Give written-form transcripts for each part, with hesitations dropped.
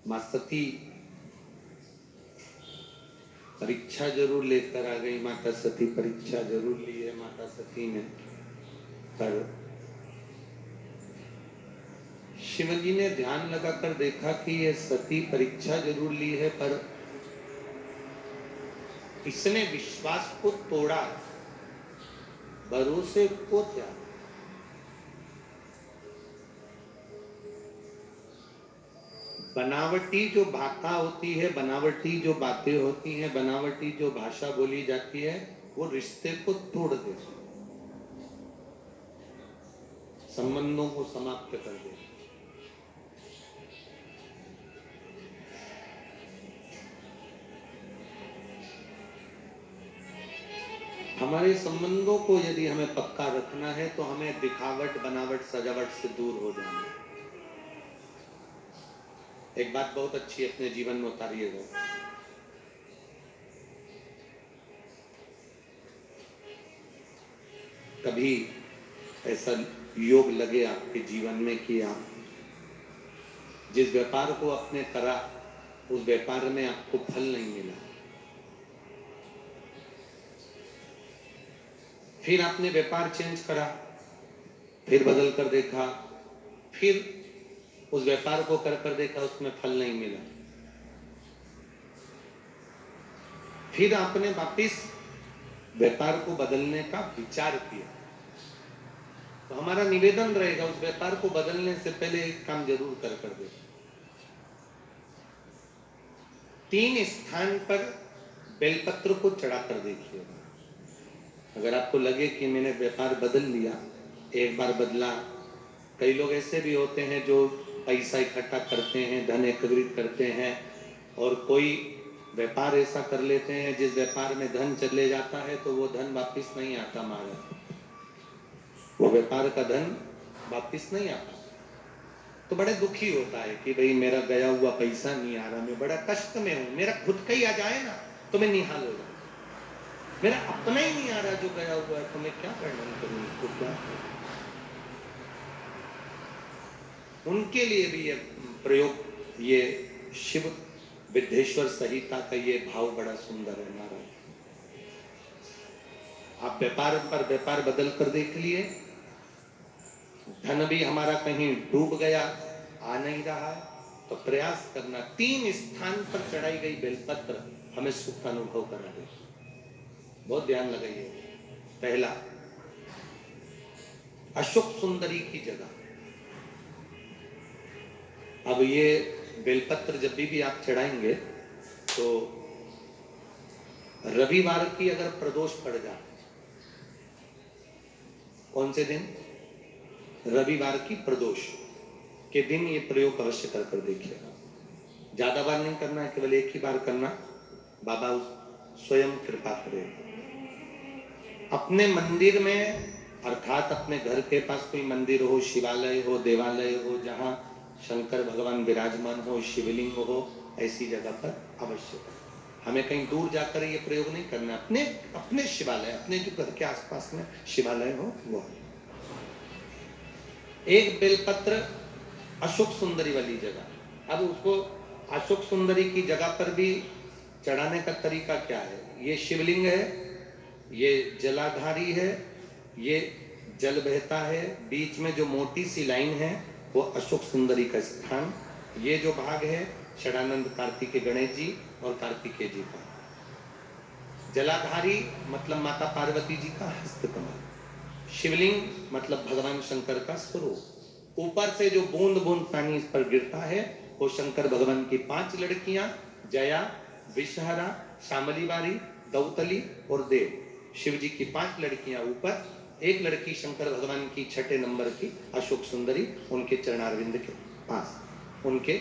माँ सती परीक्षा जरूर लेकर आ गई। माता सती परीक्षा जरूर ली है माता सती ने, पर शिवजी ने ध्यान लगाकर देखा कि ये सती परीक्षा जरूर ली है, पर इसने विश्वास को तोड़ा, भरोसे को त्यागा। बनावटी जो भाषा होती है, बनावटी जो बातें होती हैं, बनावटी जो भाषा बोली जाती है, वो रिश्ते को तोड़ देती है, संबंधों को समाप्त कर देती है। हमारे संबंधों को यदि हमें पक्का रखना है तो हमें दिखावट, बनावट, सजावट से दूर हो जाना है। एक बात बहुत अच्छी अपने जीवन में उतारिएगा। कभी ऐसा योग लगे आपके जीवन में कि आप जिस व्यापार को आपने करा, उस व्यापार में आपको फल नहीं मिला, फिर आपने व्यापार चेंज करा, फिर बदल कर देखा, फिर उस व्यापार को कर देखा, उसमें फल नहीं मिला, फिर आपने वापिस व्यापार को बदलने का विचार किया, तो हमारा निवेदन रहेगा उस व्यापार को बदलने से पहले एक काम जरूर कर दे। 3 स्थान पर बेलपत्र को चढ़ाकर देखिए। अगर आपको लगे कि मैंने व्यापार बदल लिया, एक बार बदला, कई लोग ऐसे भी होते हैं जो पैसा इकट्ठा करते हैं, धन एकत्रित करते हैं, और कोई व्यापार ऐसा कर लेते हैं जिस व्यापार में धन चले जाता है तो वो धन वापिस नहीं आता महाराज, वो व्यापार का धन वापिस नहीं आता, तो बड़े दुखी होता है कि भाई मेरा गया हुआ पैसा नहीं आ रहा, मैं बड़ा कष्ट में हूं, मेरा खुद का ही आ जाए ना तो मैं निहाल हो जाऊं, मेरा अपना ही नहीं आ रहा जो गया हुआ है, तो मैं क्या वर्णन करूं इसको, क्या करूं। उनके लिए भी ये प्रयोग, ये शिव विद्येश्वर संहिता का ये भाव बड़ा सुंदर है महाराज। आप व्यापार पर व्यापार बदल कर देख लिए, धन भी हमारा कहीं डूब गया, आ नहीं रहा है, तो प्रयास करना 3 स्थान पर चढ़ाई गई बेलपत्र हमें सुख का अनुभव करा दे। बहुत ध्यान लगाइए। पहला, अशोक सुंदरी की जगह। अब ये बेलपत्र जब भी आप चढ़ाएंगे तो रविवार की अगर प्रदोष पड़ जाए, कौन से दिन? रविवार की प्रदोष के दिन ये प्रयोग अवश्य कर देखिएगा। ज्यादा बार नहीं करना है, केवल एक ही बार करना, बाबा स्वयं कृपा करेगा। अपने मंदिर में, अर्थात अपने घर के पास कोई मंदिर हो, शिवालय हो, देवालय हो, जहां शंकर भगवान विराजमान हो, शिवलिंग हो, ऐसी जगह पर अवश्य करें। हमें कहीं दूर जाकर ये प्रयोग नहीं करना, अपने अपने शिवालय, अपने जो घर के आसपास में शिवालय हो वो। एक बेलपत्र अशोक सुंदरी वाली जगह। अब उसको अशोक सुंदरी की जगह पर भी चढ़ाने का तरीका क्या है? ये शिवलिंग है, ये जलाधारी है, ये जल बहता है, बीच में जो मोटी सी लाइन है वो अशोक सुंदरी का स्थान। ये जो भाग है षडानंद कार्तिकेय गणेश जी और कार्तिकेय जी का। जलाधारी मतलब माता पार्वती जी का हस्तकमल, शिवलिंग मतलब भगवान शंकर का स्वरूप। ऊपर से जो बूंद बूंद पानी इस पर गिरता है वो शंकर भगवान की 5 लड़कियां, जया, विषहरा, शामलीवारी, दौतली और देव। शिव जी की 5 लड़कियां ऊपर, एक लड़की शंकर भगवान की 6ठे नंबर की अशोक सुंदरी उनके चरणारविंद के पास, उनके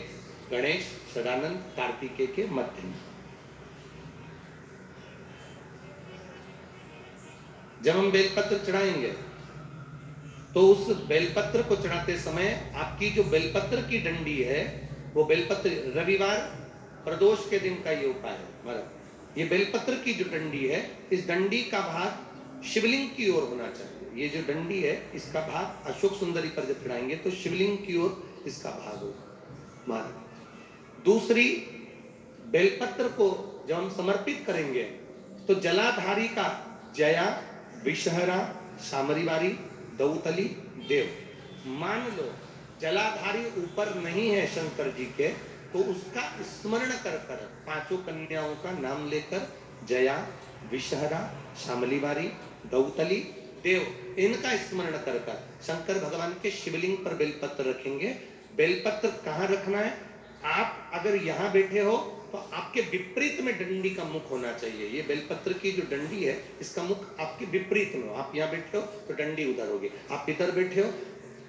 गणेश, सदानंद, कार्तिकेय के मध्य में। जब हम बेलपत्र चढ़ाएंगे तो उस बेलपत्र को चढ़ाते समय आपकी जो बेलपत्र की डंडी है वो बेलपत्र, रविवार प्रदोष के दिन का ये उपाय है महाराज। ये बेलपत्र की जो डंडी है, इस डंडी का भाग शिवलिंग की ओर होना चाहिए। ये जो डंडी है इसका भाग अशोक सुंदरी पर जब चढ़ाएंगे तो शिवलिंग की ओर इसका भाग होगा महाराज। दूसरी, बेलपत्र को जब हम समर्पित करेंगे तो जलाधारी का जया, विषहरा, शामरीवारी, दौतली, देव। मान लो जलाधारी ऊपर नहीं है शंकर जी के, तो उसका स्मरण कर कर पांचों कन्याओं का नाम लेकर जया, विषहरा, शामलीवारी, दौतली, देव, इनका स्मरण कर कर शंकर भगवान के शिवलिंग पर बेलपत्र रखेंगे। बेलपत्र कहाँ रखना है? आप अगर यहाँ बैठे हो तो आपके विपरीत में डंडी का मुख होना चाहिए। ये बेलपत्र की जो डंडी है, इसका मुख आपके विपरीत में हो। आप यहाँ बैठे हो तो डंडी उधर होगी, आप इधर बैठे हो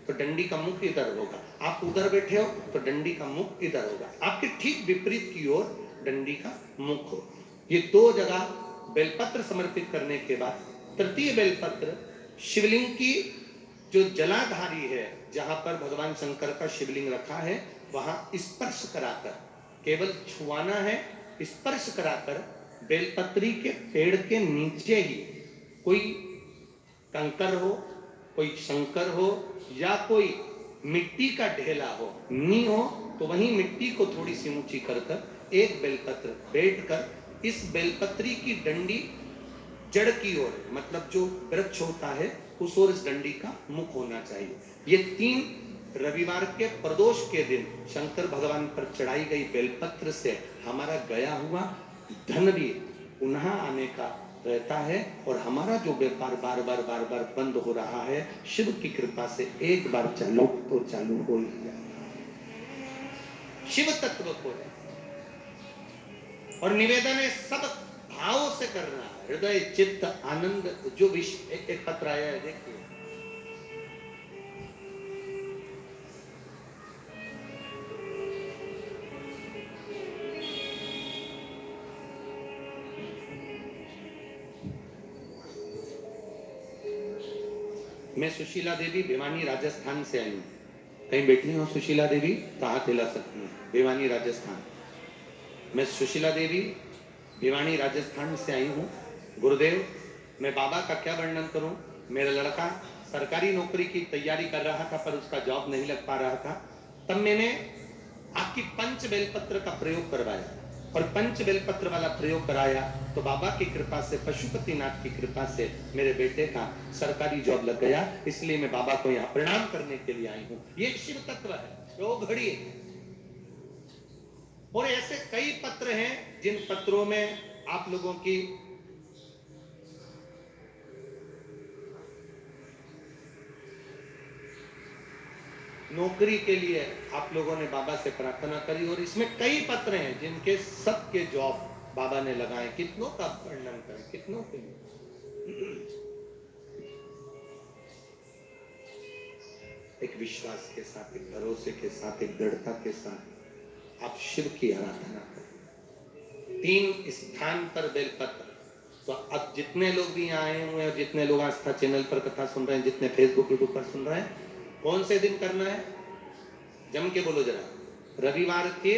तो डंडी का मुख इधर होगा, आप उधर बैठे हो तो डंडी का मुख इधर होगा। आपके ठीक विपरीत की ओर डंडी का मुख हो। ये दो जगह बेलपत्र समर्पित करने के बाद तृतीय बेलपत्र शिवलिंग की जो जलाधारी है, जहां पर भगवान शंकर का शिवलिंग रखा है, वहां स्पर्श कराकर, केवल छुआना है, स्पर्श कराकर बेलपत्री के पेड़ के नीचे ही कोई कंकर हो, कोई शंकर हो या कोई मिट्टी का ढेला हो, नी हो, तो वहीं मिट्टी को थोड़ी सी ऊंची कर कर एक बेलपत्र बैठकर इस बेलपत्री की डंडी जड़ की ओर, मतलब जो वृक्ष होता है उस ओर इस डंडी का मुख होना चाहिए। ये 3 रविवार के प्रदोष के दिन शंकर भगवान पर चढ़ाई गई बेलपत्र से हमारा गया हुआ धन भी पुनः आने का रहता है, और हमारा जो व्यापार बार बार बंद हो रहा है, शिव की कृपा से एक बार चालू तो चालू हो ही जाए। शिव तत्व को है और निवेदन है सब भाव से करना, हृदय चित्त आनंद। जो विषय एक पत्र आया है, देखिए, मैं सुशीला देवी भिवानी राजस्थान से आई हूँ। कहीं बैठी हो सुशीला देवी तो हाथ हिला सकती हैं। भिवानी राजस्थान, मैं सुशीला देवी भिवानी राजस्थान से आई हूँ। गुरुदेव, मैं बाबा का क्या वर्णन करूं। मेरा लड़का सरकारी नौकरी की तैयारी कर रहा था पर उसका जॉब नहीं लग पा रहा था। तब मैंने आपकी पंच बेलपत्र का प्रयोग करवाया, और पंच बेलपत्र वाला प्रयोग कराया तो बाबा की कृपा से, पशुपतिनाथ की कृपा से मेरे बेटे का सरकारी जॉब लग गया। इसलिए मैं बाबा को यहाँ प्रणाम करने के लिए आई हूँ। ये शिव तत्व है, तो घड़ी है। और ऐसे कई पत्र हैं जिन पत्रों में आप लोगों की नौकरी के लिए आप लोगों ने बाबा से प्रार्थना करी, और इसमें कई पत्र हैं जिनके सबके जॉब बाबा ने लगाए। कितनों का वर्णन करें, कितनों के लिए। एक विश्वास के साथ, एक भरोसे के साथ, एक दृढ़ता के साथ आप शिव की आराधना करें। 3 स्थान पर बेलपत्र। तो अब जितने लोग भी यहाँ आए हुए हैं, जितने लोग आस्था चैनल पर कथा सुन रहे हैं, जितने फेसबुक यूट्यूब पर सुन रहे हैं, कौन से दिन करना है? जम के बोलो जरा। रविवार के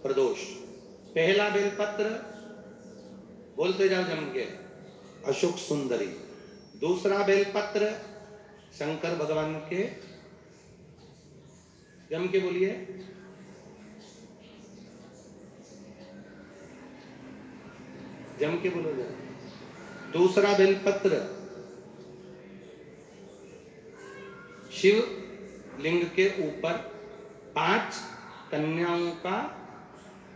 प्रदोष। पहला बेलपत्र बोलते जाओ जम के, अशोक सुंदरी। दूसरा बेलपत्र शंकर भगवान के, जम के बोलिए, जम के बोलो जरा। दूसरा बेलपत्र शिव लिंग के ऊपर 5 कन्याओं का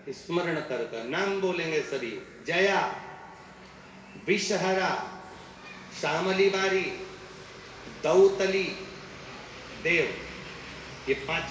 स्मरण कर कर नाम बोलेंगे सभी। जया, विषहरा, शामलीवारी, दौतली, देव। ये 5